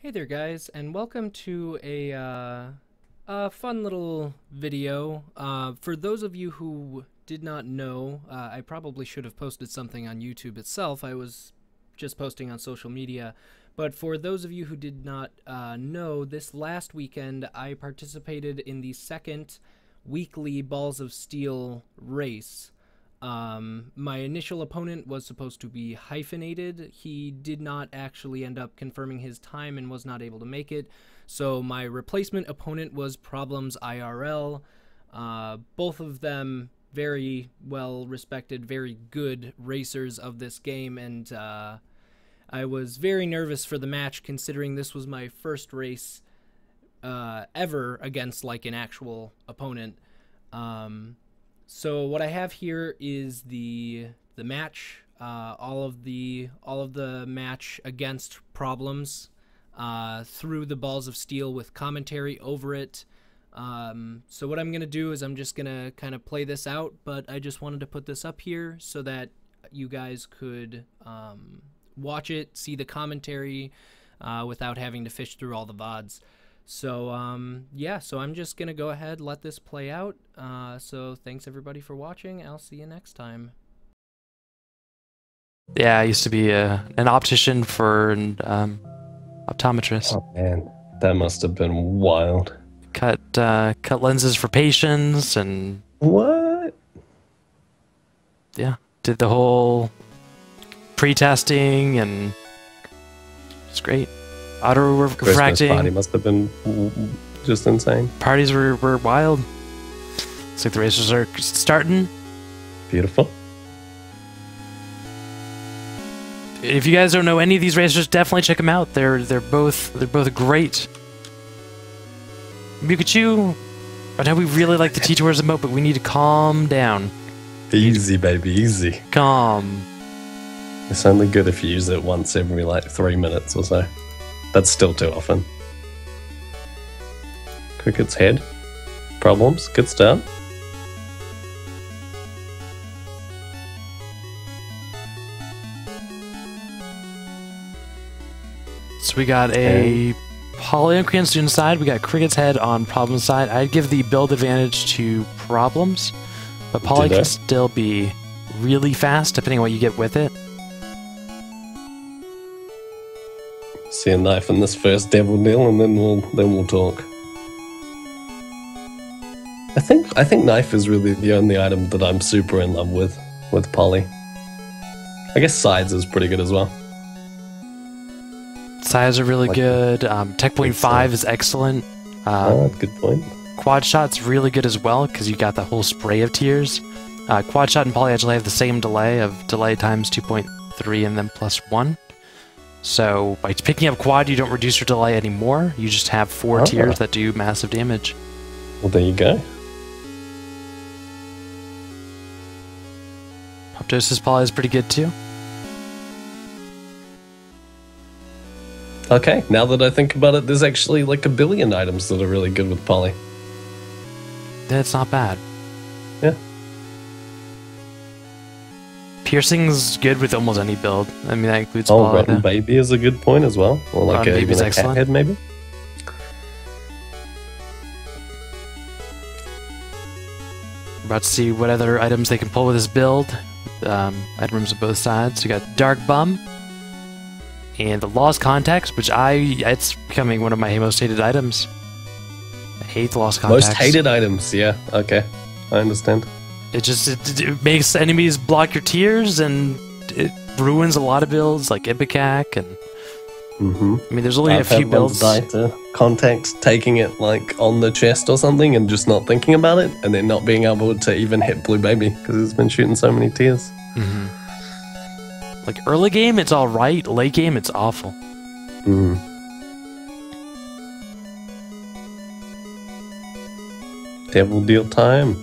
Hey there guys, and welcome to a fun little video. For those of you who did not know, I probably should have posted something on YouTube itself. I was just posting on social media. But for those of you who did not know, this last weekend I participated in the second weekly Balls of Steel race. My initial opponent was supposed to be hyphenated. He did not actually end up confirming his time and was not able to make it. So my replacement opponent was ProblemsIRL. Both of them very well respected, very good racers of this game, and I was very nervous for the match considering this was my first race ever against like an actual opponent. So what I have here is the match, all of the match against Problems through the Balls of Steel with commentary over it. So what I'm gonna do is I'm just gonna kind of play this out, but I just wanted to put this up here so that you guys could watch it, see the commentary without having to fish through all the VODs. So, yeah, so I'm just going to go ahead, let this play out. So thanks everybody for watching. I'll see you next time. Yeah, I used to be an optician for an optometrist. Oh man, that must have been wild. Cut lenses for patients and... What? Yeah, did the whole pre-testing and it's great. Auto Christmas refracting. party must have been just insane. Parties were wild. Looks like the racers are starting. Beautiful. If you guys don't know any of these racers, definitely check them out. They're both great. Mewtwo, I know we really like the T-Tours emote, but we need to calm down. Easy, baby, easy. Calm. It's only good if you use it once every like 3 minutes or so. That's still too often. Cricket's head. Problems. Good start. So we got a Poly on Korean student side. We got Cricket's head on Problems side. I'd give the build advantage to Problems, but Poly can still be really fast depending on what you get with it. See a knife in this first devil deal, and then we'll talk. I think knife is really the only item that I'm super in love with Poly. I guess sides is pretty good as well. Sides are really good. Tech point 5 is excellent. Good point. Quad shot's really good as well because you got the whole spray of tiers. Quad shot and Poly actually have the same delay of delay times 2.3 and then +1. So by picking up quad, you don't reduce your delay anymore. You just have 4 tiers that do massive damage. Well, there you go. Apoptosis Poly is pretty good too. Okay, now that I think about it, there's actually like a billion items that are really good with Poly. That's not bad. Yeah. Piercing's good with almost any build. I mean, that includes Rotten Baby is a good point as well. Or like Rotten Baby's a excellent. Cat head, maybe? We're about to see what other items they can pull with this build. Item rooms on both sides. You got Dark Bum and the Lost Contacts, which it's becoming one of my most hated items. I hate the Lost Contacts. Most hated items, yeah. Okay, I understand. It makes enemies block your tiers, and it ruins a lot of builds, like Ipecac, and... I mean, there's only a few builds. Die to contacts, taking it like on the chest or something and just not thinking about it, and then not being able to even hit Blue Baby, because it's been shooting so many tiers. Like, early game, it's alright. Late game, it's awful. Devil deal time.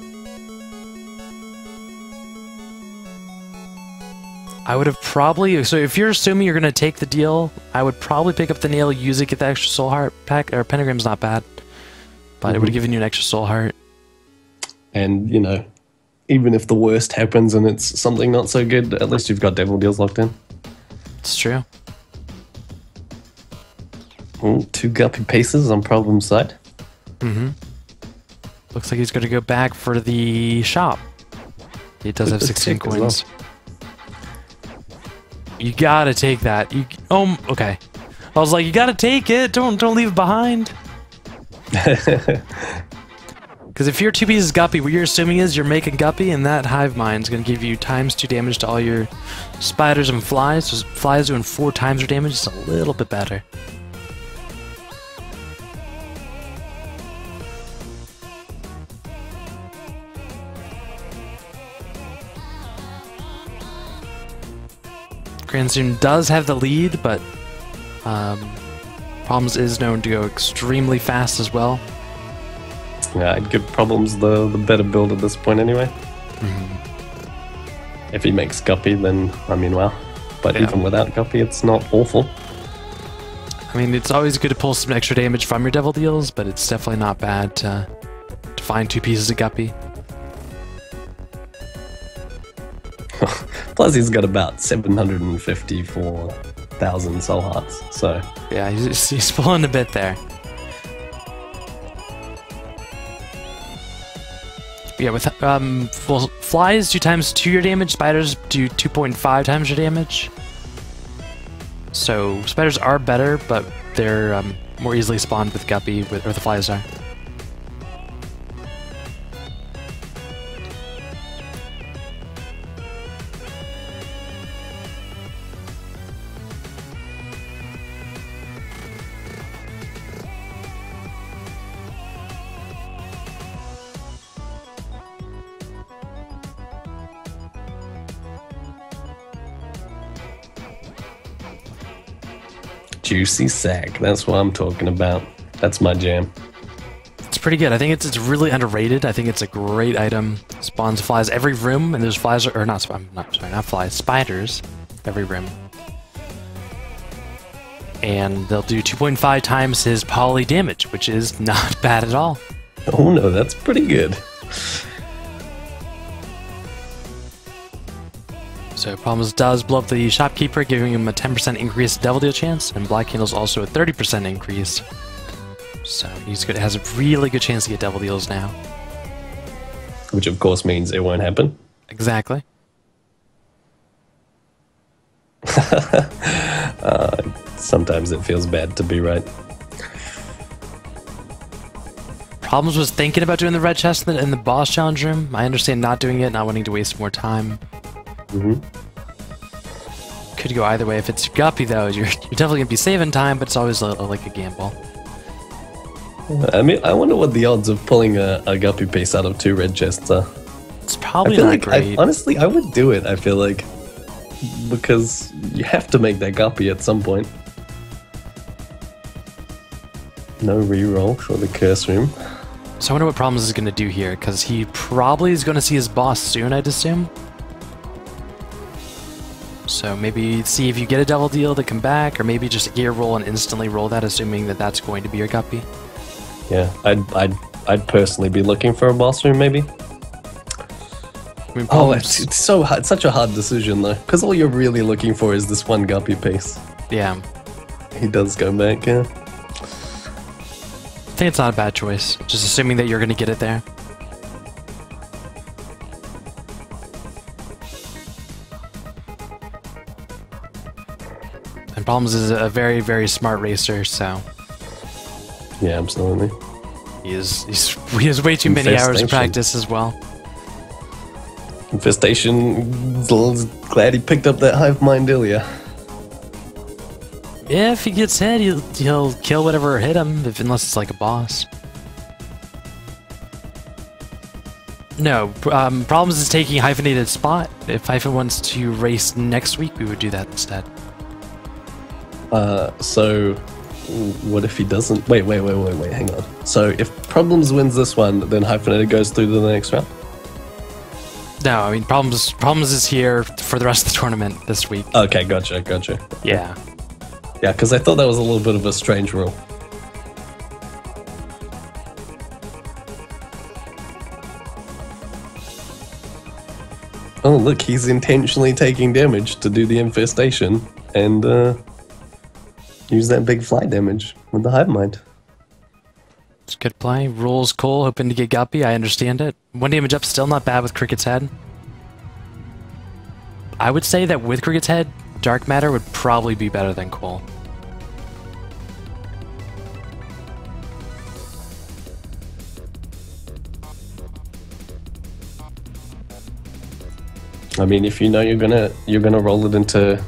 I would have probably... So if you're assuming you're going to take the deal, I would probably pick up the nail, use it, get the extra soul heart pack. Or Pentagram's not bad, but it would have given you an extra soul heart. And, you know, even if the worst happens and it's something not so good, at least you've got devil deals locked in. It's true. Ooh, 2 guppy pieces on problem side. Mm-hmm. Looks like he's going to go back for the shop. He does have 16 coins. You gotta take that. Okay. I was like, you gotta take it. Don't leave it behind. Because if you're 2 pieces guppy, what you're assuming is you're making guppy, and that hive mind's gonna give you ×2 damage to all your spiders and flies. So flies doing 4 times your damage is a little bit better. Grandsoon does have the lead, but Problems is known to go extremely fast as well. Yeah, I'd give Problems the better build at this point anyway. If he makes Guppy, then, I mean, wow. But even without Guppy, it's not awful. I mean, it's always good to pull some extra damage from your Devil Deals, but it's definitely not bad to find 2 pieces of Guppy. Plus, he's got about 754,000 soul hearts, so... Yeah, he's pulling a bit there. Yeah, with well, flies do ×2 your damage, spiders do 2.5 times your damage. So spiders are better, but they're more easily spawned with Guppy, or the flies are. Juicy sack, that's what I'm talking about. That's my jam. It's pretty good. I think it's really underrated. I think it's a great item. Spawns flies every room, and there's flies, or not flies, spiders every room. And they'll do 2.5 times his poly damage, which is not bad at all. Oh no, that's pretty good. So Problems does blow up the shopkeeper, giving him a 10% increased devil deal chance, and Black Candle's also a 30% increase. So has a really good chance to get devil deals now. Which of course means it won't happen. Exactly. Sometimes it feels bad to be right. Problems was thinking about doing the red chest in the boss challenge room. I understand not doing it, not wanting to waste more time. Could go either way. If it's Guppy, though, you're definitely gonna be saving time, but it's always like a gamble. I mean, I wonder what the odds of pulling a Guppy piece out of 2 red chests are. It's probably not great. Honestly, I would do it, I feel like. Because you have to make that Guppy at some point. No reroll for the curse room. So I wonder what Problems is gonna do here, because he probably is gonna see his boss soon, I'd assume. So maybe see if you get a devil deal to come back, or maybe just gear roll and instantly roll that, assuming that that's going to be your Guppy. Yeah, I'd personally be looking for a boss room, maybe. I mean, it's so hard, it's such a hard decision though, because all you're really looking for is this one Guppy piece. Yeah. He does go back, yeah. I think it's not a bad choice, just assuming that you're going to get it there. And Problems is a very, very smart racer, so... Yeah, absolutely. He has way too many hours of practice as well. Infestation, glad he picked up that hive mind earlier. Yeah, if he gets hit, he'll kill whatever hit him, unless it's like a boss. No, Problems is taking Hyphenated Spot. If Hyphen wants to race next week, we would do that instead. So what if he doesn't? Wait, hang on. So if Problems wins this one, then Hyphenated goes through to the next round? No, I mean, Problems is here for the rest of the tournament this week. Okay, gotcha. Yeah. Yeah, because I thought that was a little bit of a strange rule. Oh, look, he's intentionally taking damage to do the infestation, and use that big fly damage with the Hive Mind. It's a good play. Rule's cool, hoping to get Guppy, I understand it. 1 damage up, still not bad with Cricket's Head. I would say that with Cricket's Head, Dark Matter would probably be better than Coal. I mean, if you know you're gonna roll it into...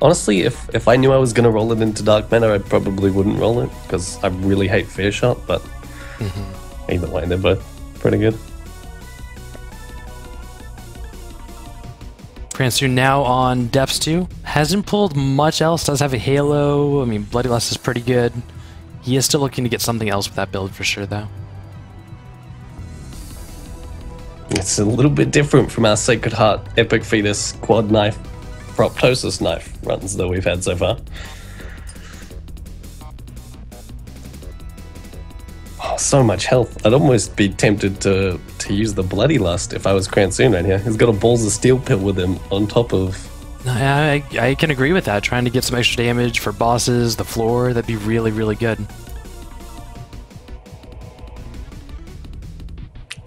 Honestly, if I knew I was gonna roll it into Dark Matter, I probably wouldn't roll it, because I really hate Fear Shot, but either way, they're both pretty good. Cranston now on Depths 2. Hasn't pulled much else, does have a Halo. I mean, Bloody Lust is pretty good. He is still looking to get something else with that build for sure, though. It's a little bit different from our Sacred Heart, Epic Fetus, Quad Knife, Proptosis Knife runs that we've had so far. Oh, so much health. I'd almost be tempted to use the Bloody Lust if I was Cranston right here. He's got a Balls of Steel pill with him on top of... I can agree with that. Trying to get some extra damage for bosses, the floor, that'd be really, really good.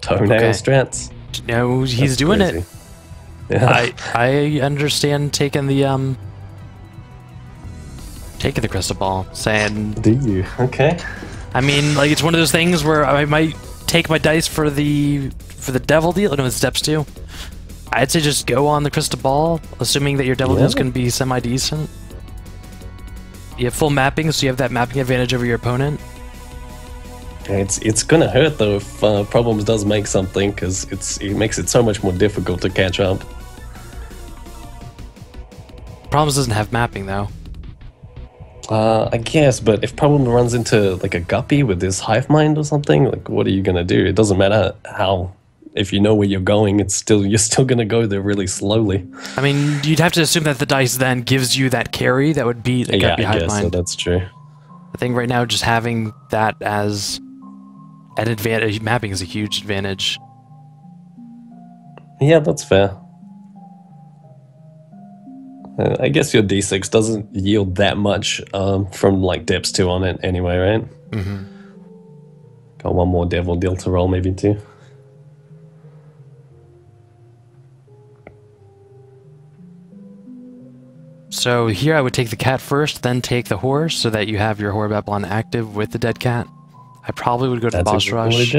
Toenail strats. No, he's doing it. Yeah. I understand taking the crystal ball, saying... Do you? Okay. I mean, like, it's one of those things where I might take my dice for the devil deal. No, it's Steps 2. I'd say just go on the crystal ball, assuming that your devil deal is going to be semi-decent. You have full mapping, so you have that mapping advantage over your opponent. It's gonna hurt though if Problems does make something, because it makes it so much more difficult to catch up. Problems doesn't have mapping though. I guess, but if Problem runs into like a Guppy with his Hive Mind or something, like what are you gonna do? It doesn't matter how. If you know where you're going, you're still gonna go there really slowly. I mean, you'd have to assume that the dice then gives you that carry that would beat a Guppy Hive Mind. So that's true. I think right now just having that as an advantage, mapping is a huge advantage. Yeah, that's fair. I guess your D6 doesn't yield that much from like Depths 2 on it anyway, right? Mm-hmm. Got one more Devil Deal to roll, maybe two. So here I would take the cat first, then take the horse, so that you have your Horror active with the dead cat. I probably would go to the boss rush.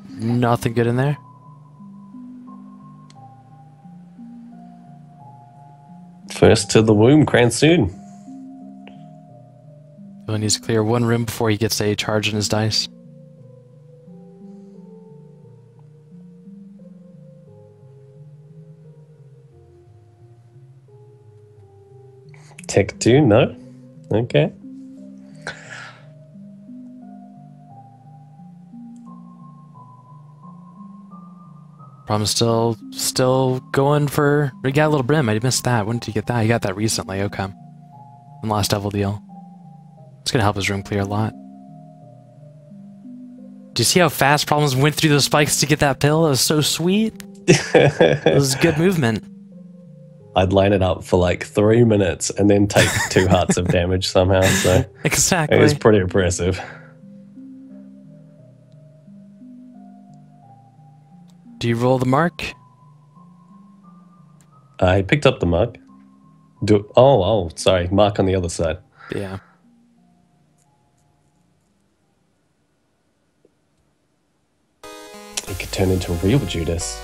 Nothing good in there. First to the womb, Cranston. He needs to clear one room before he gets a charge in his dice. Tech 2, no? Okay. I'm still going for... We got a little brim. I missed that. When did you get that? He got that recently. Okay. And last devil deal. It's gonna help his room clear a lot. Do you see how fast Problems went through those spikes to get that pill? It was so sweet. It was good movement. I'd line it up for like 3 minutes and then take 2 hearts of damage somehow. So exactly. It was pretty impressive. Do you roll the mark? I picked up the mark. Oh, sorry. Mark on the other side. Yeah. It could turn into a real Judas.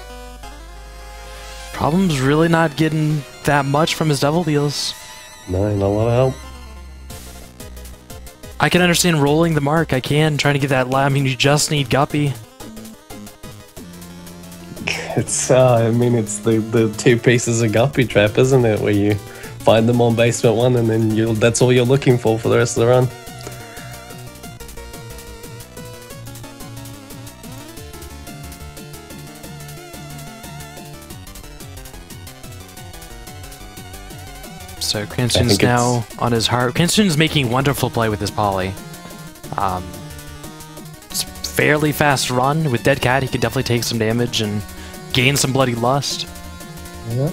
Problem's really not getting that much from his devil deals. No, not a lot of help. I can understand rolling the mark. I can, trying to get that. I mean, you just need Guppy. It's, I mean, it's the 2 pieces of Guppy trap, isn't it? Where you find them on basement 1 and then that's all you're looking for the rest of the run. So Cranston's now on his heart. Cranston's making wonderful play with his poly. It's fairly fast run. With Dead Cat, he can definitely take some damage and gain some Bloody Lust. Yep.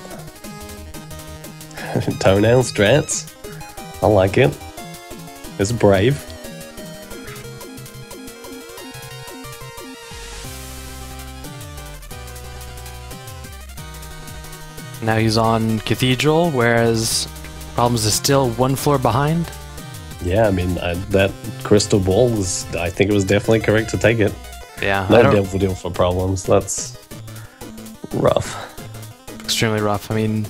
Toenail strats. I like it. It's brave. Now he's on Cathedral, whereas Problems is still one floor behind. Yeah, I mean, that crystal ball was, I think it was definitely correct to take it. Yeah, No devil deal for Problems. That's rough. Extremely rough. I mean,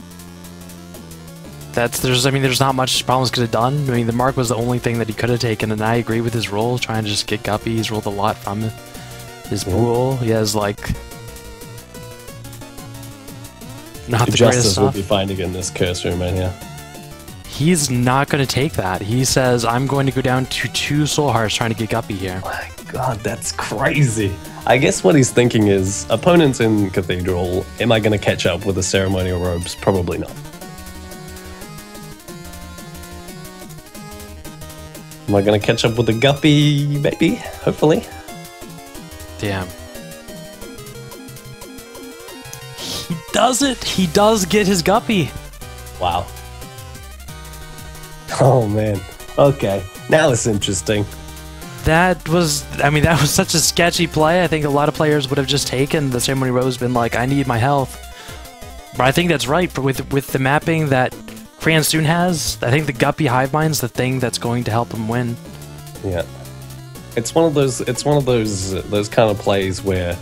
there's not much Problems could have done. I mean, the mark was the only thing that he could have taken, and I agree with his roll, trying to just get Guppy. He's rolled a lot from his pool. He has, like, not the greatest Justice stuff. will be finding in this curse room right here. He's not going to take that. He says, I'm going to go down to 2 soul hearts trying to get Guppy here. My god, that's crazy. I guess what he's thinking is, opponents in Cathedral, am I going to catch up with the ceremonial robes? Probably not. Am I going to catch up with the Guppy? Maybe. Hopefully. Damn. He does it! He does get his Guppy! Wow. Oh man. Okay. Now it's interesting. That was such a sketchy play. I think a lot of players would have just taken the ceremony rose, been like, I need my health. But I think that's right. With the mapping that Crayon Soon has, I think the Guppy Hive Mind's the thing that's going to help him win. Yeah. It's one of those kind of plays where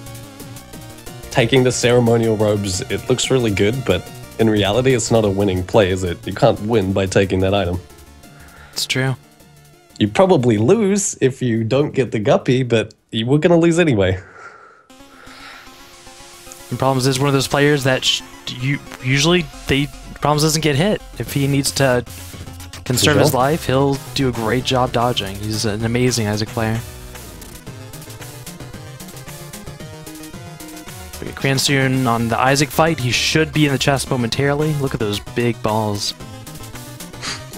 taking the ceremonial robes, it looks really good, but in reality it's not a winning play, is it? You can't win by taking that item. It's true. You probably lose if you don't get the Guppy, but you were going to lose anyway. And Problems is one of those players that Problems doesn't get hit. If he needs to conserve his life, he'll do a great job dodging. He's an amazing Isaac player. Crayon Soon on the Isaac fight, he should be in the chest momentarily. Look at those big balls.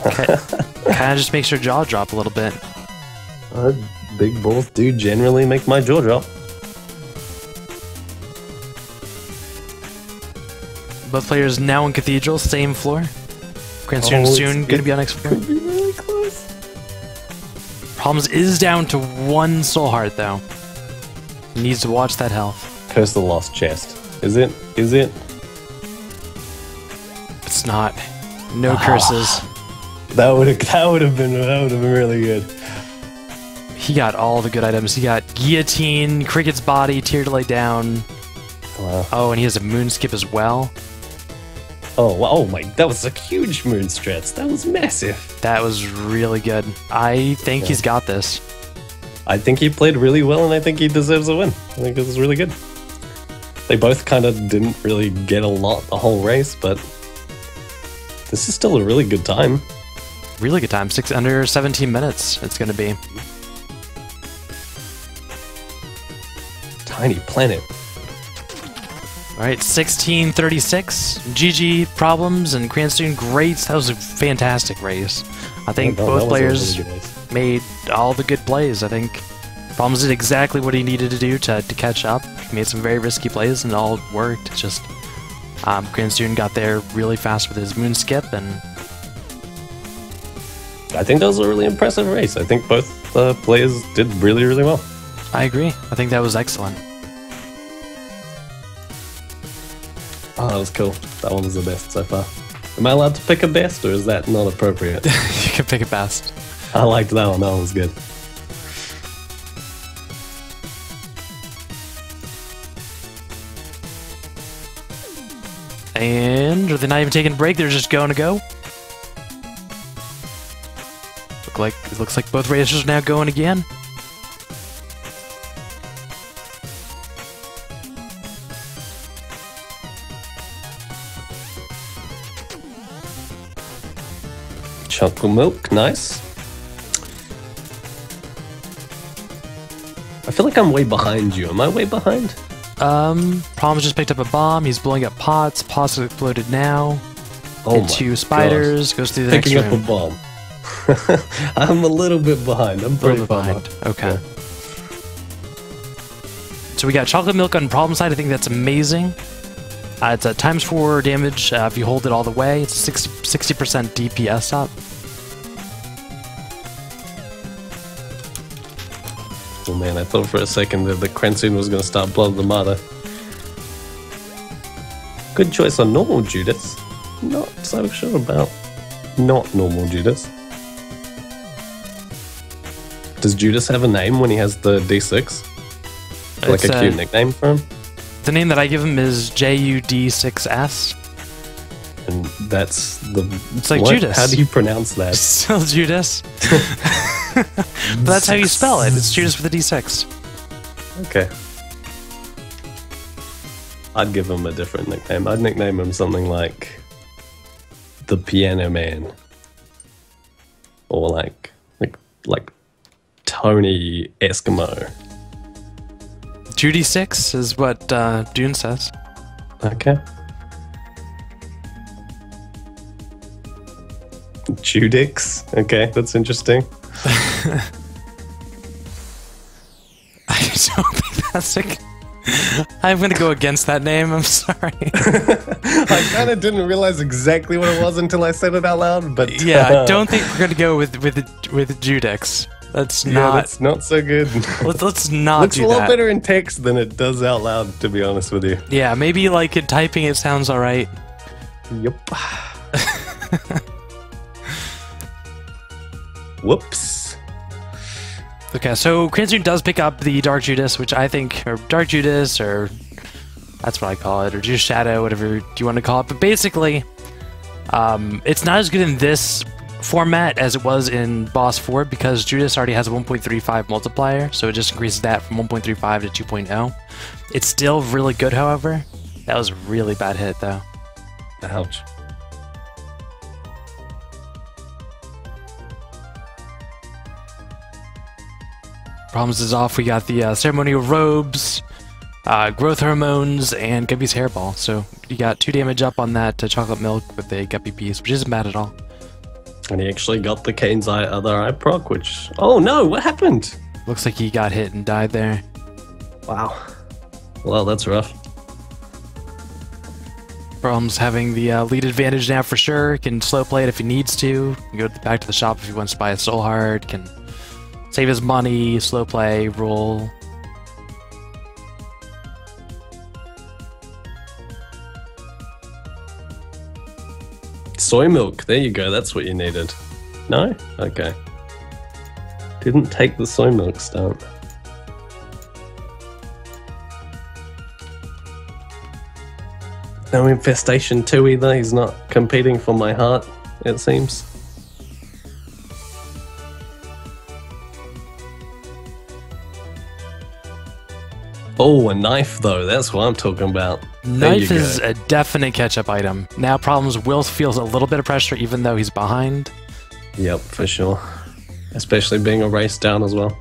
Kind of just makes your jaw drop a little bit. Big balls do generally make my jaw drop. Both players now in Cathedral, same floor. Crayon soon going to be on next floor. Could be really close. Problems is down to 1 soul heart though. He needs to watch that health. Curse the lost chest. Is it? Is it? It's not. No curses. That would have been really good. He got all the good items. He got Guillotine, Cricket's Body, Tear to Lay Down. Wow. Oh, and he has a Moon Skip as well. Oh, wow. Oh my, that was a huge moon stretch. That was massive. That was really good. I think he's got this. I think he played really well, and I think he deserves a win. I think it was really good. They both kind of didn't really get a lot the whole race, but this is still a really good time. Really good time. Under 17 minutes it's going to be. Tiny planet. Alright, 16:36. GG Problems and Crayon Soon, great. That was a fantastic race. I think both players made all the good plays. I think Problems did exactly what he needed to do to catch up. He made some very risky plays and it all worked. It's just Crayon Soon got there really fast with his Moon Skip, and I think that was a really impressive race. I think both players did really, really well. I agree. I think that was excellent. Oh, that was cool. That one was the best so far. Am I allowed to pick a best, or is that not appropriate? You can pick a best. I liked that one. That one was good. And are they not even taking a break? They're just going to go. It looks like both racers are now going again. Chocolate milk, nice. I feel like I'm way behind you. Am I way behind? Problems just picked up a bomb. He's blowing up pots. Pots are exploded now. Oh Into spiders. Goes through the next room. Picking up a bomb. I'm a little bit behind. I'm pretty behind. Okay. Yeah. So we got chocolate milk on problem side. I think that's amazing. It's a ×4 damage if you hold it all the way. It's 60% DPS up. Oh man, I thought for a second that the Krensun was going to start Blood of the Martyr. Good choice on normal Judas. Not so sure about not normal Judas. Does Judas have a name when he has the D6? Like a cute nickname for him? The name that I give him is JUD6S. And that's the... It's like what? Judas. How do you pronounce that? Still Judas. But that's how you spell it. It's Judas with a D6. Okay. I'd give him a different nickname. I'd nickname him something like the Piano Man, or like Tony Eskimo. Judy 6 is what Dune says. Okay. Judix. Okay, that's interesting. I don't think that's a... I'm gonna go against that name, I'm sorry. I kind of didn't realize exactly what it was until I said it out loud, but... Yeah, I don't think we're gonna go with Judix. That's not... that's not so good. Let's not Looks do a lot that. better in text than it does out loud, to be honest with you. Yeah, maybe like in typing it sounds alright. Yep. Whoops. Okay, so Krensun does pick up the Dark Judas, which I think, or Dark Judas, or that's what I call it, or Judas Shadow, whatever you want to call it. But basically, it's not as good in this format as it was in Boss 4 because Judas already has a 1.35 multiplier, so it just increases that from 1.35 to 2.0. It's still really good, however. That was a really bad hit, though. Ouch. Problems is off. We got the ceremonial robes, growth hormones, and Guppy's hairball. So you got 2 damage up on that chocolate milk with a Guppy piece, which isn't bad at all. And he actually got the Kane's other eye proc, which... Oh no, what happened? Looks like he got hit and died there. Wow. Well, that's rough. Problems having the lead advantage now for sure. Can slow play it if he needs to. Can go back to the shop if he wants to buy a soul heart. Can save his money, slow play, roll. Soy milk, there you go, that's what you needed. No? Okay. Didn't take the soy milk stamp. No infestation too either, he's not competing for my heart, it seems. Oh, a knife though, that's what I'm talking about. Knife is a definite catch-up item. Now Problems will feel a little bit of pressure even though he's behind. Yep, for sure. Especially being a race down as well.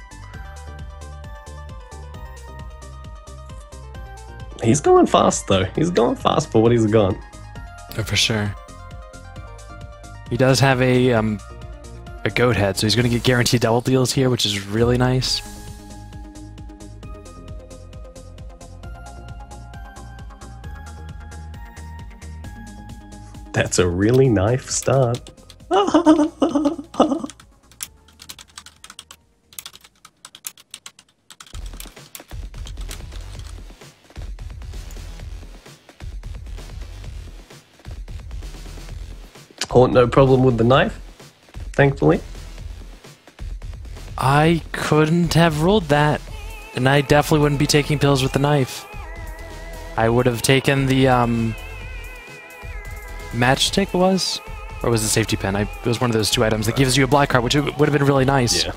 He's going fast though. He's going fast for what he's got. Oh, for sure. He does have a goat head, so he's going to get guaranteed double deals here, which is really nice. That's a really nice start. Oh, no problem with the knife, thankfully. I couldn't have ruled that, and I definitely wouldn't be taking pills with the knife. I would have taken the matchstick, or was it safety pen? It was one of those 2 items that gives you a black heart, which would have been really nice. Yeah,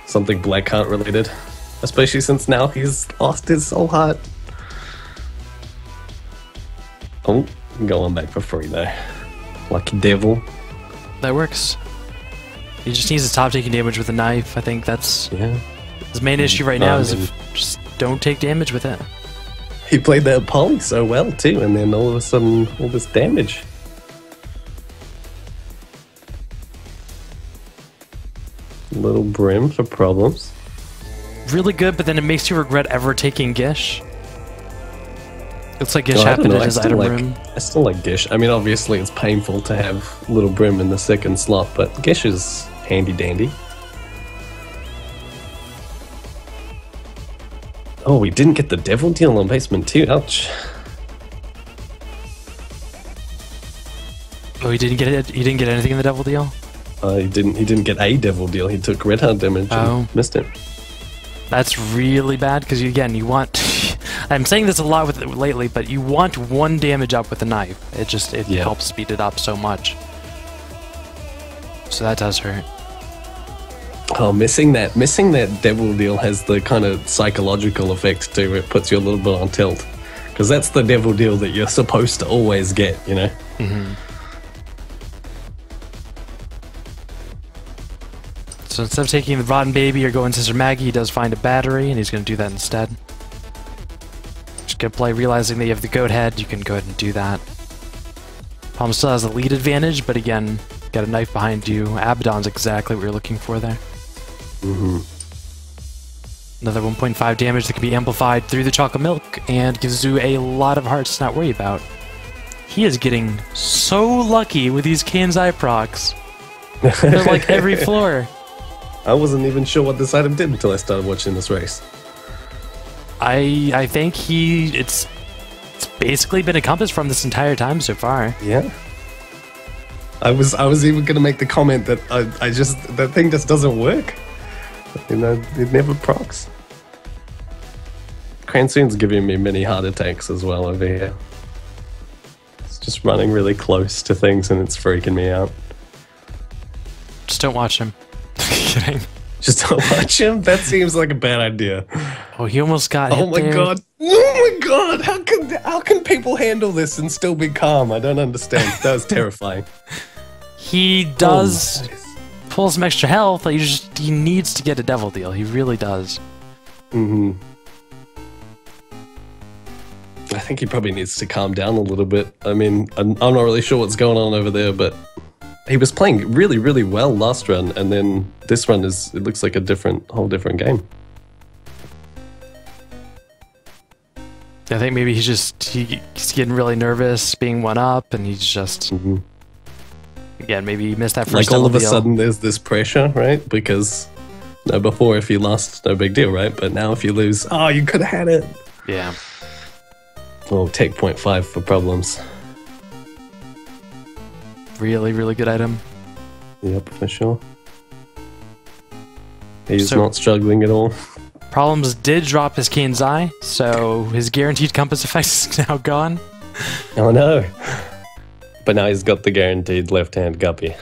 something black heart related, especially since now he's lost his soul heart. Oh, going back for free though. Lucky devil. That works. He just needs to stop taking damage with a knife. I think that's his main issue right now. Is if just don't take damage with it. He played that poly so well too, and then all of a sudden, all this damage. Little brim for Problems. Really good, but then it makes you regret ever taking Gish. Looks like Gish happened in his item room. I still like Gish. I mean, obviously it's painful to have Little Brim in the second slot, but Gish is handy dandy. Oh, we didn't get the devil deal on basement 2. Ouch. Oh, he didn't get it. He didn't get anything in the devil deal. He didn't get a devil deal. He took red heart damage and missed it. That's really bad because you want. I'm saying this a lot with lately, but you want 1 damage up with a knife. It helps speed it up so much. So that does hurt. Oh, missing that devil deal has the kind of psychological effect too. It puts you a little bit on tilt because that's the devil deal that you're supposed to always get, you know. Mm-hmm. So instead of taking the rotten baby or going Sister Maggie, he does find a battery, and he's going to do that instead. Just good play, realizing that you have the goat head, you can go ahead and do that. Palm still has a lead advantage, but again, got a knife behind you. Abaddon's exactly what you're looking for there. Mm-hmm. Another 1.5 damage that can be amplified through the chocolate milk, and gives you a lot of hearts to not worry about. He is getting so lucky with these Kanzai procs. They're like every floor. I wasn't even sure what this item did until I started watching this race. I think it's basically been a compass from this entire time so far. Yeah. I was even gonna make the comment that that thing just doesn't work. You know, it never procs. Cransoon's giving me many heart attacks as well over here. It's just running really close to things and it's freaking me out. Just don't watch him. Kidding. Just don't watch him? That seems like a bad idea. Oh, he almost got hit. Oh my god. Oh my god. How can people handle this and still be calm? I don't understand. That was terrifying. He does pull some extra health. He needs to get a devil deal. He really does. Mm-hmm. I think he probably needs to calm down a little bit. I mean, I'm not really sure what's going on over there, but he was playing really, really well last run, and then this run it looks like a whole different game. I think maybe he's getting really nervous being one up, and he's just again, maybe he missed that first. Like all of a deal. sudden there's this pressure, right? Because before if you lost, no big deal, right? But now if you lose, oh, you could have had it. Yeah. Oh, take 0.5 for problems. Really, really good item. Yep, for sure. He's not struggling at all. Problems did drop his Kanzai, so his guaranteed compass effect is now gone. Oh no. But now he's got the guaranteed left-hand guppy.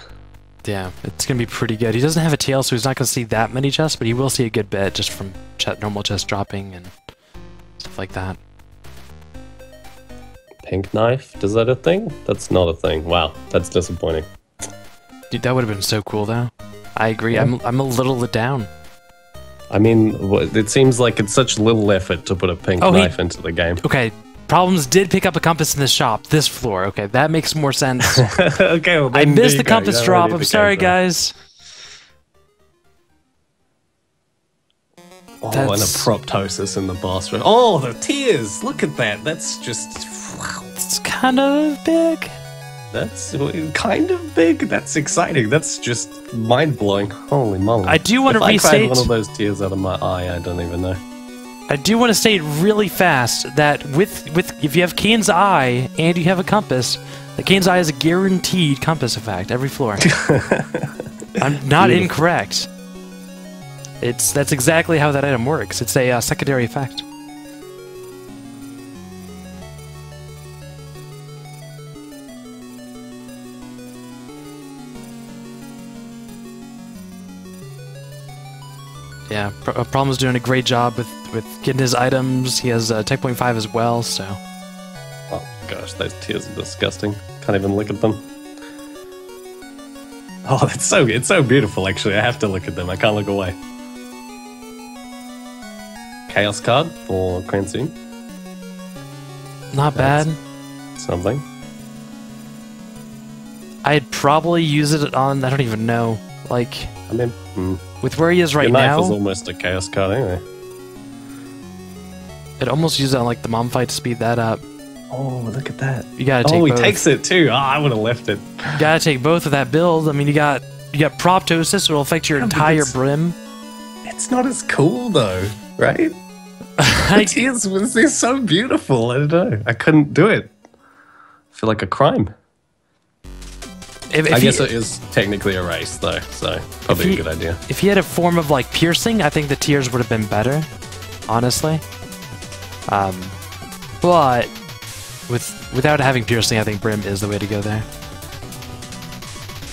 Yeah, it's going to be pretty good. He doesn't have a tail, so he's not going to see that many chests, but he will see a good bit just from normal chest dropping and stuff like that. Pink knife? Is that a thing? That's not a thing. Wow, that's disappointing. Dude, that would have been so cool, though. I agree. Yeah. I'm a little let down. I mean, it seems like it's such little effort to put a pink knife into the game. Okay, Problems did pick up a compass in the shop, this floor. Okay, that makes more sense. Okay, well, I missed the compass drop. I'm sorry, guys. Oh, and a proptosis in the boss room. Oh, the tears! Look at that. That's just... Wow. It's kind of big. That's kind of big. That's exciting. That's just mind-blowing. Holy moly. I do want to restate... If I cried one of those tears out of my eye, I don't even know. I do want to state really fast that if you have Kane's Eye and you have a compass, the Kane's Eye is a guaranteed compass effect every floor. I'm not incorrect. That's exactly how that item works. It's a secondary effect. Yeah, Problem's doing a great job with getting his items. He has Tech Point 5 as well, so... Oh gosh, those tears are disgusting. Can't even look at them. Oh, it's so beautiful, actually. I have to look at them. I can't look away. Chaos card for Cransoon. Not bad. Something. I'd probably use it on... I don't even know. Like... I mean... With where he is right Your now... knife is almost a chaos card anyway. I'd almost use it on like the mom fight to speed that up. Oh, look at that. You gotta take both. He takes it too. Oh, I would have left it. You gotta take both of that build. I mean, you got Proptosis, it'll affect your entire brim. It's not as cool though, right? The tears they're so beautiful. I don't know. I couldn't do it. I feel like a crime. I guess it is technically a race, though, so probably a good idea. If he had a form of like piercing, I think the tears would have been better, honestly. But without having piercing, I think Brim is the way to go there.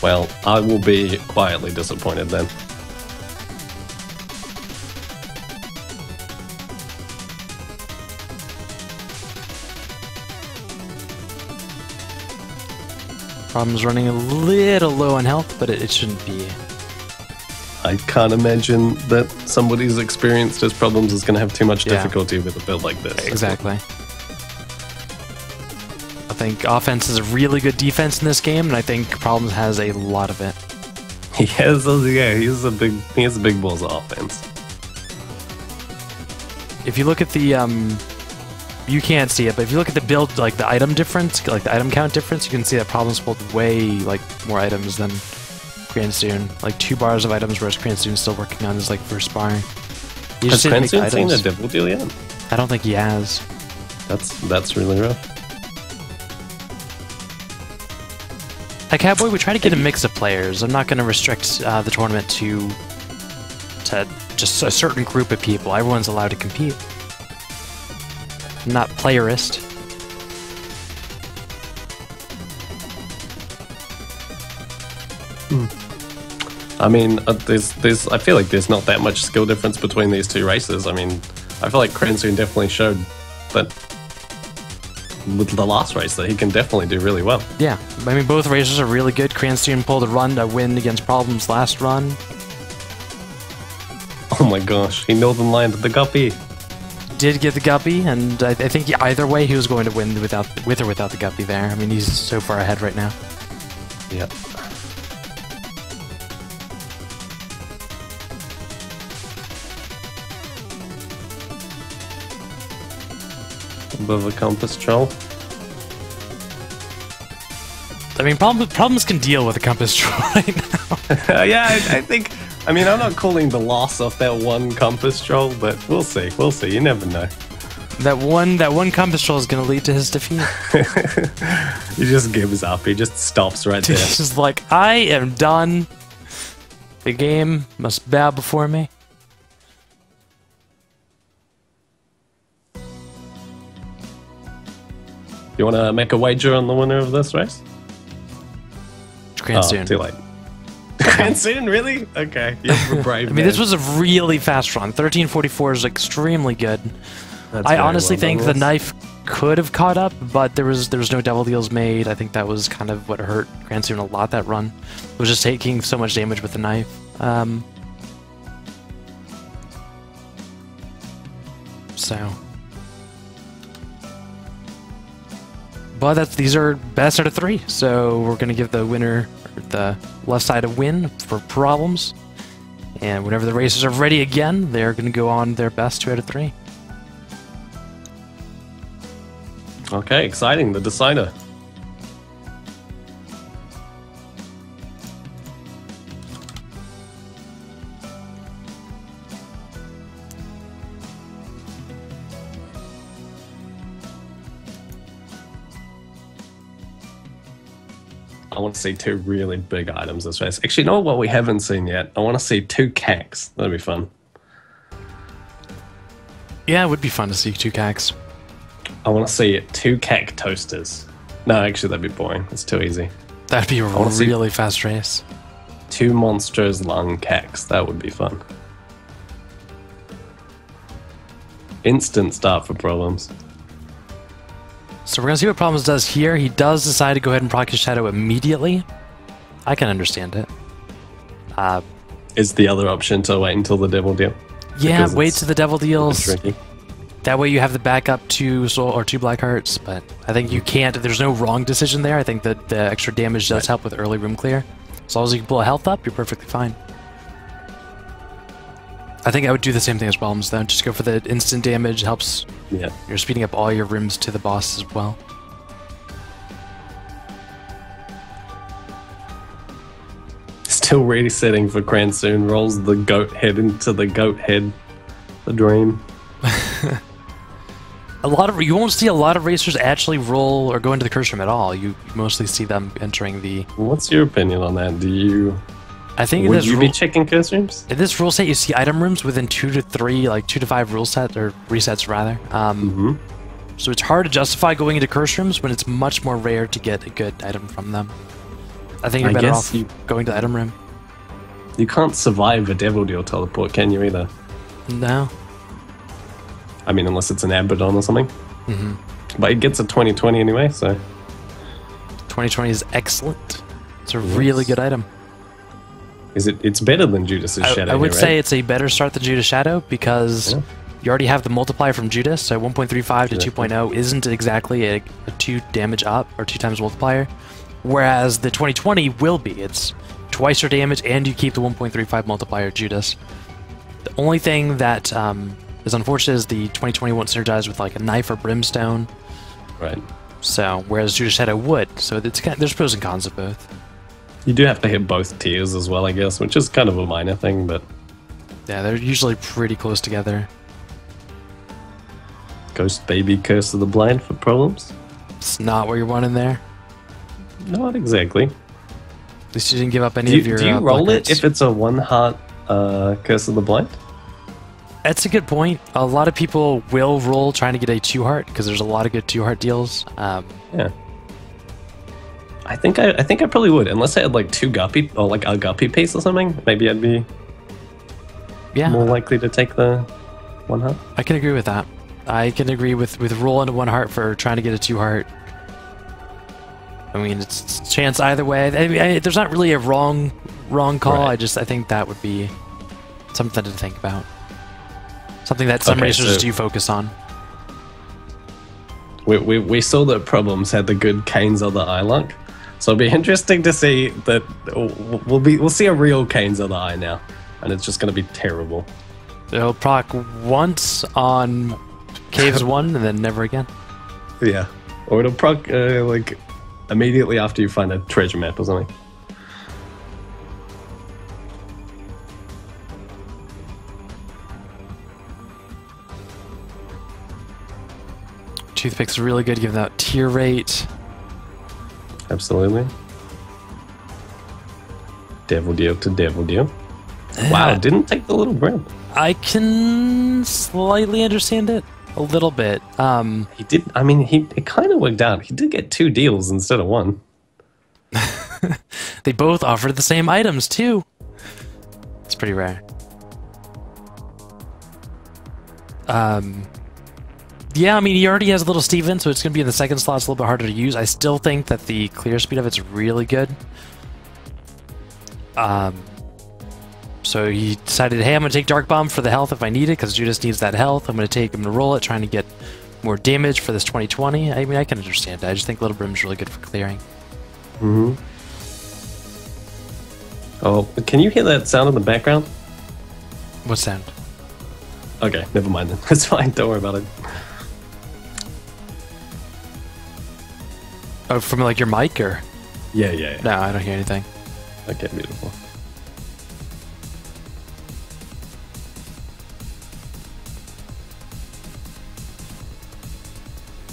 Well, I will be quietly disappointed then. Problem's running a little low on health, but it shouldn't be. I can't imagine that somebody who's experienced his problems is going to have too much difficulty with a build like this. Exactly. I think offense is a really good defense in this game, and I think Problems has a lot of it. He has, he has a big balls of offense. If you look at the you can't see it, but if you look at the build, like the item difference, like the item count difference, you can see that Problems pulled way like more items than Cranstoon. Like 2 bars of items, whereas Cranstoon's still working on his like first bar. Has Cranstoon seen a devil deal yet? I don't think he has. That's really rough. Like Cowboy, we try to get a mix of players. I'm not going to restrict the tournament to just a certain group of people. Everyone's allowed to compete. I'm not playerist. I mean, I feel like there's not that much skill difference between these two races. I mean, I feel like Cranstoon definitely showed that with the last race that he can definitely do really well. Yeah, I mean, both races are really good. Cranstoon pulled a win against Problems last run. Oh my gosh, he Northern Lined the Guppy. Did get the Guppy, and I think either way he was going to win with or without the Guppy there. I mean, he's so far ahead right now. Yep. Above a compass troll. I mean, problems can deal with a compass troll right now. Yeah, I think. I mean, I'm not calling the loss of that one compass troll, but we'll see. We'll see. You never know. That one compass troll is going to lead to his defeat. He just gives up. He just stops right there. He's just like, I am done. The game must bow before me. You want to make a wager on the winner of this race? Cranstoon. Oh, too late. Cranstoon, really? Okay, you're brave. I mean, this was a really fast run. 1344 is extremely good. I honestly think the knife could have caught up, but there was no devil deals made. I think that was kind of what hurt Cranstoon a lot that run. It was just taking so much damage with the knife. But these are best out of 3, so we're gonna give the winner, the left side, a win for Problems. And whenever the races are ready again, they're gonna go on their best 2 out of 3. Okay, exciting. The decider. I want to see 2 really big items this race. Actually, you know what we haven't seen yet? I want to see 2 cacks. That'd be fun. Yeah, it would be fun to see 2 cacks. I want to see 2 cack toasters. No, actually, that'd be boring. It's too easy. That'd be a really fast race. 2 monsters lung cacks. That would be fun. Instant start for Problems. So we're going to see what Problems does here. He does decide to go ahead and proc his Shadow immediately. I can understand it. Is the other option to wait until the devil deal? Yeah, wait till the devil deals. Tricky. That way you have the backup 2 soul or 2 black hearts, but I think you can't. There's no wrong decision there. I think that the extra damage does help with early room clear. As long as you can pull a health up, you're perfectly fine. I think I would do the same thing as Problems, though. Just go for the instant damage. Helps. Yeah. You're speeding up all your rooms to the boss as well. Still resetting for Cranstoon. Rolls the goat head into the goat head. The dream. you won't see a lot of racers actually roll or go into the curse room at all. You mostly see them entering the. What's your opinion on that? I think would you be checking curse rooms? In this rule set, you see item rooms within 2 to 3, like 2 to 5 rule set or resets rather. So it's hard to justify going into curse rooms when it's much more rare to get a good item from them. I think you're better off going to item room. You can't survive a Devil Deal teleport, can you either? No. I mean, unless it's an Abaddon or something. But it gets a 2020 anyway, so. 2020 is excellent. It's a really good item. It's better than Judas's Shadow. I would say it's a better start than Judas Shadow because you already have the multiplier from Judas, so 1.35 to 2.0 isn't exactly a 2 damage up or 2 times multiplier, whereas the 2020 will be. It's twice your damage and you keep the 1.35 multiplier Judas. The only thing that is unfortunate is the 2020 won't synergize with like a knife or brimstone. Right. So, whereas Judas Shadow would. So there's pros and cons of both. You do have to hit both tiers as well, I guess, which is kind of a minor thing, but... Yeah, they're usually pretty close together. Ghost Baby Curse of the Blind for problems? It's not what you're wanting there. Not exactly. At least you didn't give up any of your... Do you roll it if it's a 1-heart Curse of the Blind? That's a good point. A lot of people will roll trying to get a 2-heart because there's a lot of good 2-heart deals. Yeah. I think I probably would, unless I had like 2 guppy or like a guppy piece or something. Maybe I'd be more likely to take the 1-heart. I can agree with that. I can agree with roll into 1-heart for trying to get a 2-heart. I mean, it's chance either way. I mean, there's not really a wrong call. Right. I think that would be something to think about. Something that some racers do focus on. We saw that Problems had the good Canes of the Eye luck. So it'll be interesting to see that we'll see a real Canes of the Eye now, and it's just going to be terrible. It'll proc once on Caves 1 and then never again. Yeah, or it'll proc like immediately after you find a treasure map or something. Toothpick's really good, given that tier rate. Absolutely. Devil Deal to Devil Deal. Wow, didn't take the little brim. I can slightly understand it. A little bit. He did, I mean, it kind of worked out. He did get 2 deals instead of 1. They both offered the same items, too. It's pretty rare. Yeah, I mean, he already has a little Steven, so it's going to be in the second slot. It's a little bit harder to use. I still think that the clear speed of it's really good. So he decided, hey, I'm going to take Dark Bomb for the health if I need it, because Judas needs that health. I'm going to roll it, trying to get more damage for this 2020. I mean, I can understand that. I just think Little Brim's really good for clearing. Oh, can you hear that sound in the background? What sound? Okay, never mind then. It's fine, don't worry about it. Oh, from like your mic or? Yeah. No, I don't hear anything. Okay, beautiful.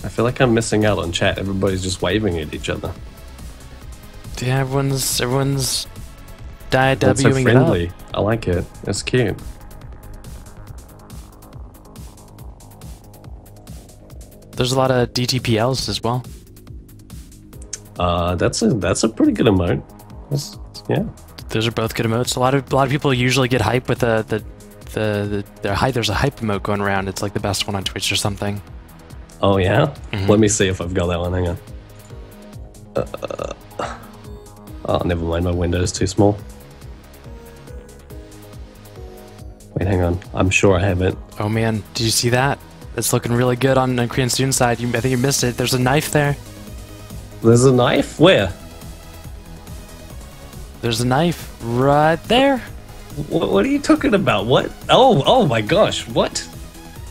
I feel like I'm missing out on chat. Everybody's just waving at each other. Yeah, everyone's died That's so Wing friendly. it up. I like it. It's cute. There's a lot of DTPLs as well. That's a pretty good emote. Yeah. Those are both good emotes. A lot of people usually get hype with their hype. There's a hype emote going around. It's like the best one on Twitch or something. Oh yeah. Let me see if I've got that one. Hang on. Oh, never mind. My window's too small. Wait, hang on. I'm sure I have it. Oh man, did you see that? It's looking really good on the Korean student side. I think you missed it. There's a knife there. There's a knife? Where? There's a knife right there. What are you talking about? What? Oh my gosh, what?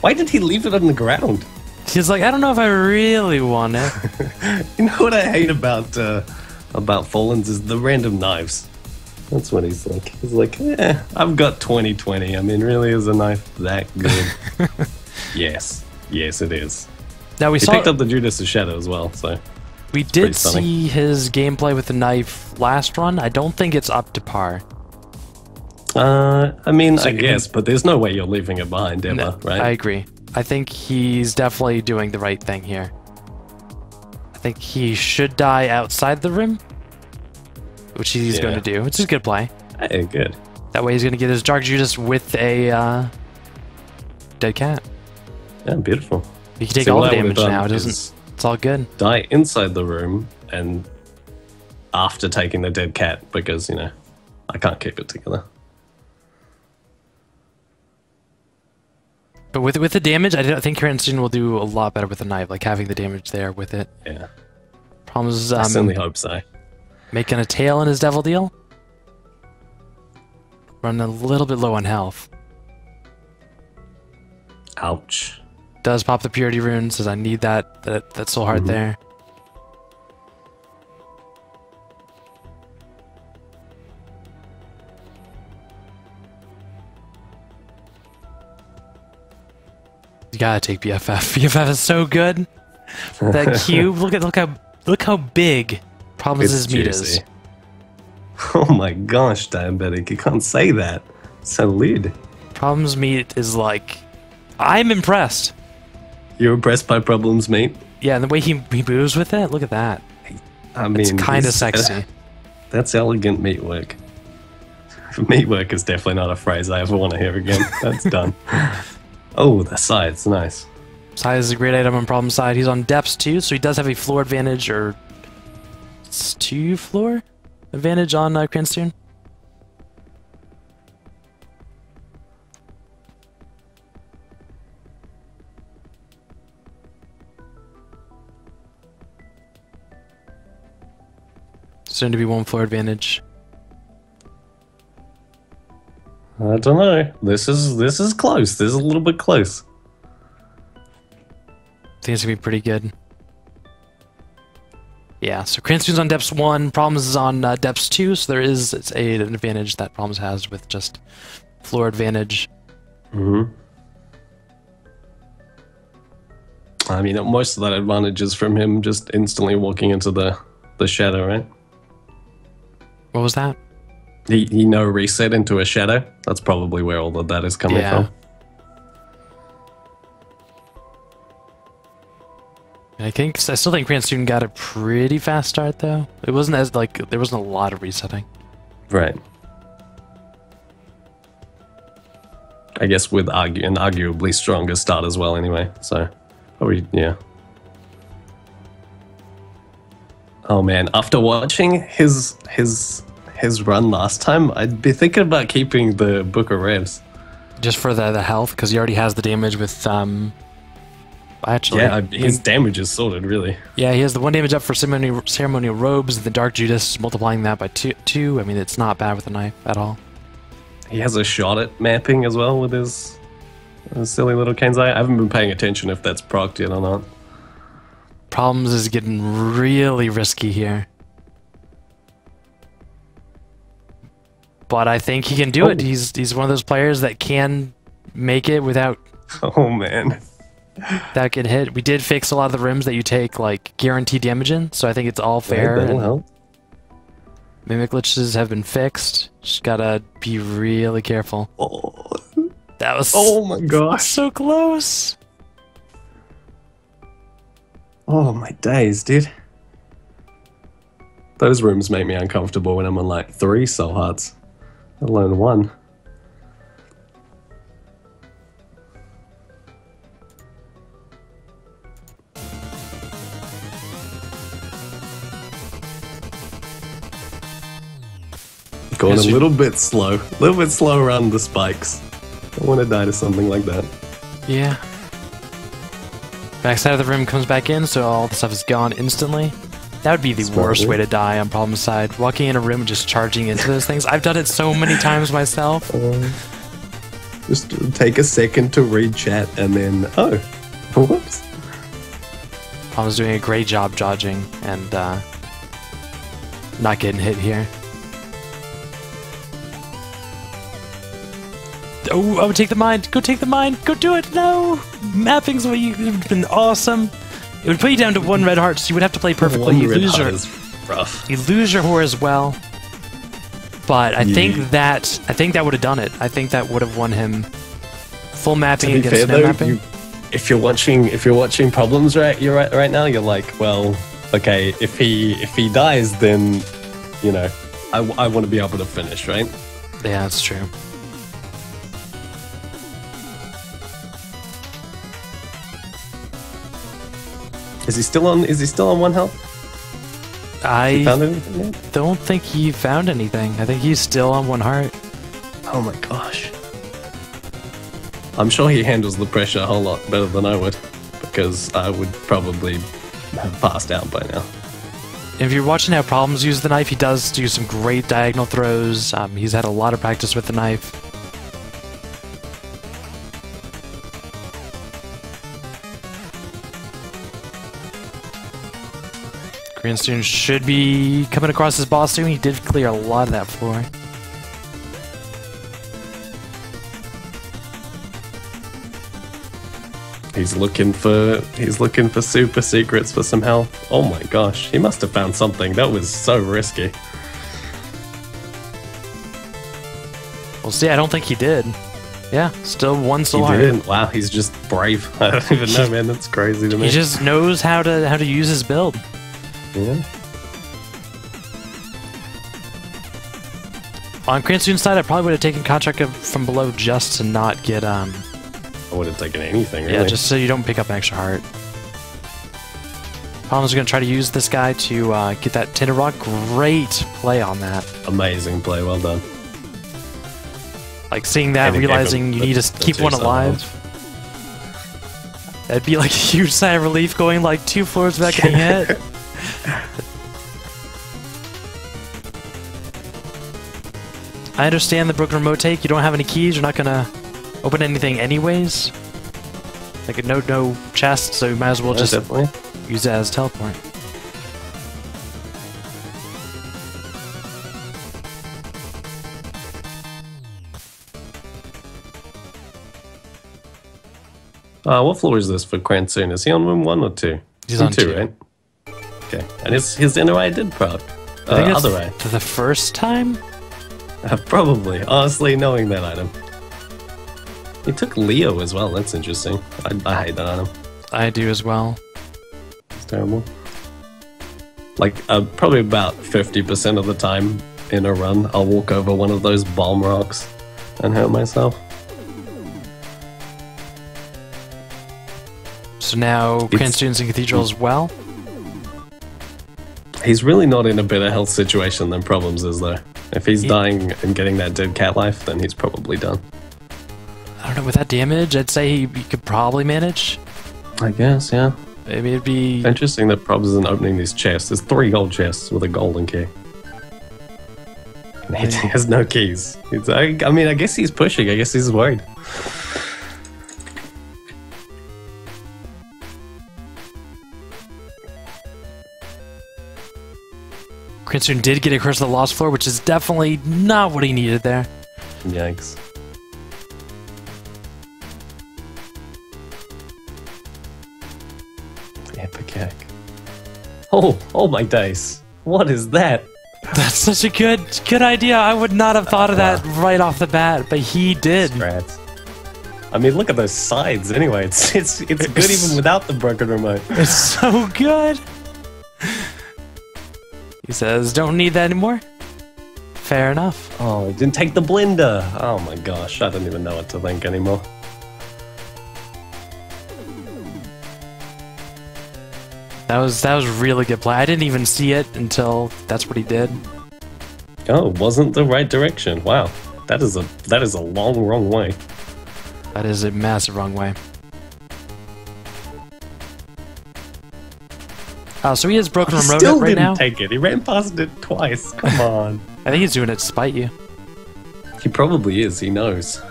Why did he leave it on the ground? He's like, I don't know if I really want it. You know what I hate about Fallens is the random knives. That's what he's like. He's like, I've got 2020. I mean, really, is a knife that good? Yes, it is. Now we He saw picked up the Judas' shadow as well, so we did see his gameplay with the knife last run. I don't think it's up to par. I mean, I guess, but there's no way you're leaving it behind ever, No, right? I agree. I think he's definitely doing the right thing here. I think he should die outside the rim, which he's going to do, which is a good play. Hey, good. That way he's going to get his Dark Judas with a dead cat. Yeah, beautiful. He can take all the damage now. It doesn't. It's all good. Die inside the room and after taking the dead cat because, you know, I can't keep it together. But with the damage, I think Cranston will do a lot better with the knife, like having the damage there with it. Yeah. Problem is, I certainly hope so. Making a tail in his Devil Deal. Running a little bit low on health. Ouch. Does pop the Purity Rune, says I need that soul heart there. You gotta take BFF. BFF is so good. That cube, look how big Problems' meat is. Oh my gosh, Diabetic, you can't say that. Salud. Problems meat is like, I'm impressed. You're impressed by Problems meat? Yeah, and the way he moves with it, look at that. I mean, it's kind of sexy. That's elegant meat work. Meat work is definitely not a phrase I ever want to hear again. That's done. Oh, the side's nice. Side is a great item on Problem side. He's on depths too, so he does have a floor advantage, or it's 2 floor advantage on Cranstone. Soon to be 1 floor advantage. I don't know. This is close. This is a little bit close. I think it's gonna be pretty good. Yeah, so Cranstone's on depths 1, Problems is on depths 2, so there is an advantage that Problems has with just floor advantage. I mean, most of that advantage is from him just instantly walking into the shadow, right? What was that? He no reset into a shadow. That's probably where all of that is coming from. I still think Cranstone got a pretty fast start though. It wasn't as there wasn't a lot of resetting. Right. I guess with an arguably stronger start as well anyway. So yeah. Oh man, after watching his run last time, I'd be thinking about keeping the Book of Revs. Just for the health, because he already has the damage with actually, yeah, his damage is sorted, really. Yeah, he has the 1 damage up for ceremonial robes, and the Dark Judas multiplying that by 2. I mean, it's not bad with a knife at all. He has a shot at mapping as well with his silly little Kenzai. I haven't been paying attention if that's procced yet or not. Problems is getting really risky here. But I think he can do it. He's one of those players that can make it without... Oh, man. That can hit. We did fix a lot of the rims that you take, like, guaranteed damage in, so I think it's all fair. That'll help. Mimic glitches have been fixed. Just gotta be really careful. Oh, that was... Oh my gosh. So close. Oh my days, dude. Those rooms make me uncomfortable when I'm on like 3 soul hearts, let alone 1. Going a little bit slow around the spikes. I want to die to something like that. Yeah. Backside of the room comes back in, so all the stuff is gone instantly. That would be the worst way to die on Problem side. Walking in a room and just charging into those things. I've done it so many times myself. Just take a second to read chat and then, oh, whoops. Problem's doing a great job dodging and not getting hit here. Oh, I would take the mine. Go take the mine. Go do it. No. Mapping's what you've been awesome. It would put you down to 1 red heart, so you would have to play perfectly. One You red lose heart your, is rough. you lose your whore as well. But I think that would have done it. I think that would have won him full mapping To be against fair, no though, mapping. if you're watching Problems right now, you're like, well, okay, if he dies, then you know, I want to be able to finish, right? Yeah, that's true. Is he still on 1 health? I Found anything yet? don't think he found anything. I think he's still on 1 heart. Oh my gosh. I'm sure he handles the pressure a whole lot better than I would, because I would probably have passed out by now. If you're watching how Problems use the knife, he does do some great diagonal throws. He's had a lot of practice with the knife. Green student should be coming across his boss soon. He did clear a lot of that floor. He's looking for super secrets for some health. Oh my gosh, he must have found something. That was so risky. Well, see, I don't think he did. Yeah, still 1 He soul heart. didn't. Wow, he's just brave. I don't even know, man. That's crazy to me. He just knows how to use his build. Yeah. On Cranston's side, I probably would have taken contract from below just to not get I would have taken anything, really. yeah, just so you don't pick up an extra heart. Palmer's gonna try to use this guy to get that Tinder Rock. Great play on that. Amazing play, well done. Like seeing that, And it gave realizing him you the- need to the keep one 2 alive. That'd be like a huge sigh of relief going like 2 floors back getting hit. I understand the broken remote take. You don't have any keys. You're not gonna open anything anyways. Like no chest, so you might as well Yeah, just definitely. use it as teleport. What floor is this for Cranston? Is he on room 1 or 2? He's Room on 2, 2. right? Okay. And his inner eye did proc. I think Other eye. it's the first time. Probably. Honestly, knowing that item. He took Leo as well. That's interesting. I hate that item. I do as well. It's terrible. Like, probably about 50% of the time in a run, I'll walk over one of those bomb rocks and hurt myself. So now Cranston's in Cathedral as well. He's really not in a better health situation than Problems is, though. If he's dying and getting that dead cat life, then he's probably done. I don't know, with that damage, I'd say he could probably manage. I guess, yeah. Maybe it'd be... Interesting that Probs isn't opening these chests. There's 3 gold chests with a golden key. And he has no keys. I mean, I guess he's pushing. I guess he's worried. Cranston did get across the lost floor, which is definitely not what he needed there. Yikes. Epic hack. Oh my days. What is that? That's such a good idea. I would not have thought of that right off the bat, but he did. Strats. I mean, look at those sides anyway. It's good even without the broken remote. It's so good. He says, don't need that anymore. Fair enough. Oh, he didn't take the blender. Oh my gosh, I don't even know what to think anymore. That was really good play. I didn't even see it until that's what he did. Oh, it wasn't the right direction. Wow. That is a long, wrong way. That is a massive wrong way. So he has broken remote Still right didn't now. take it. He ran past it twice. Come on. I think he's doing it to spite you. He probably is. He knows.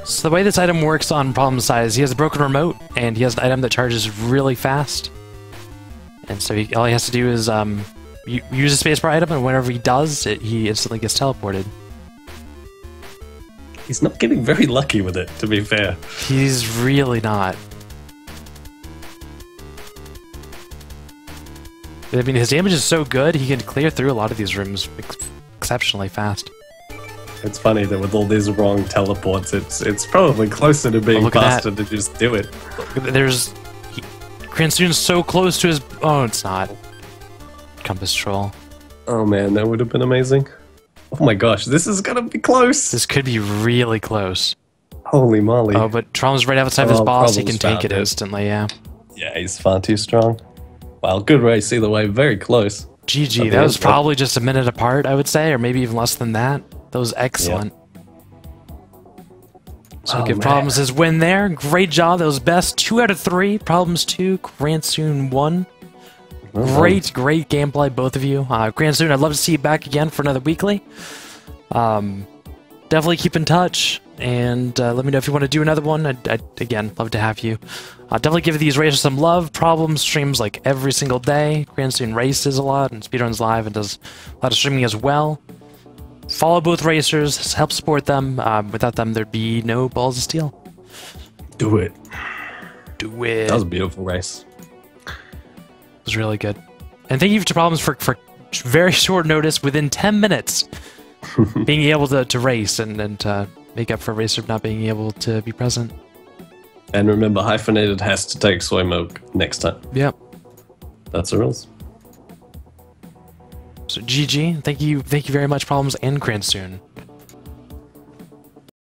So the way this item works on problem side is he has a broken remote, and he has an item that charges really fast. And so all he has to do is use a spacebar item, and whenever he does, he instantly gets teleported. He's not getting very lucky with it, to be fair. He's really not. I mean, his damage is so good, he can clear through a lot of these rooms exceptionally fast. It's funny that with all these wrong teleports, it's probably closer to being faster to just do it. There's... Cranstoon's so close to his... Oh, it's not. Compass Troll. Oh man, that would have been amazing. Oh my gosh, this is gonna be close! This could be really close. Holy moly. Oh, but Trom's right outside his boss, he can tank it instantly, yeah. Yeah, he's far too strong. Wow, good race either way, very close. GG, that was probably just a minute apart, I would say, or maybe even less than that. That was excellent. Yep. So give Problems his win there. Great job, that was best. 2 out of 3, Problems 2, Cranstoon 1. Great gameplay, both of you. Cranstoon, I'd love to see you back again for another weekly. Definitely keep in touch, and let me know if you want to do another one. I'd again, love to have you. Definitely give these racers some love. Problems streams like every single day. Cranstoon races a lot and speedruns live and does a lot of streaming as well. Follow both racers, help support them. Without them, there'd be no Balls of Steel. Do it. Do it. That was a beautiful race. It was really good. And thank you to Problems for very short notice, within 10 minutes, being able to race and make up for Racer not being able to be present. And remember, Hyphenated has to take soy milk next time. Yep. That's the rules. So GG. Thank you very much, Problems and Cranstoon.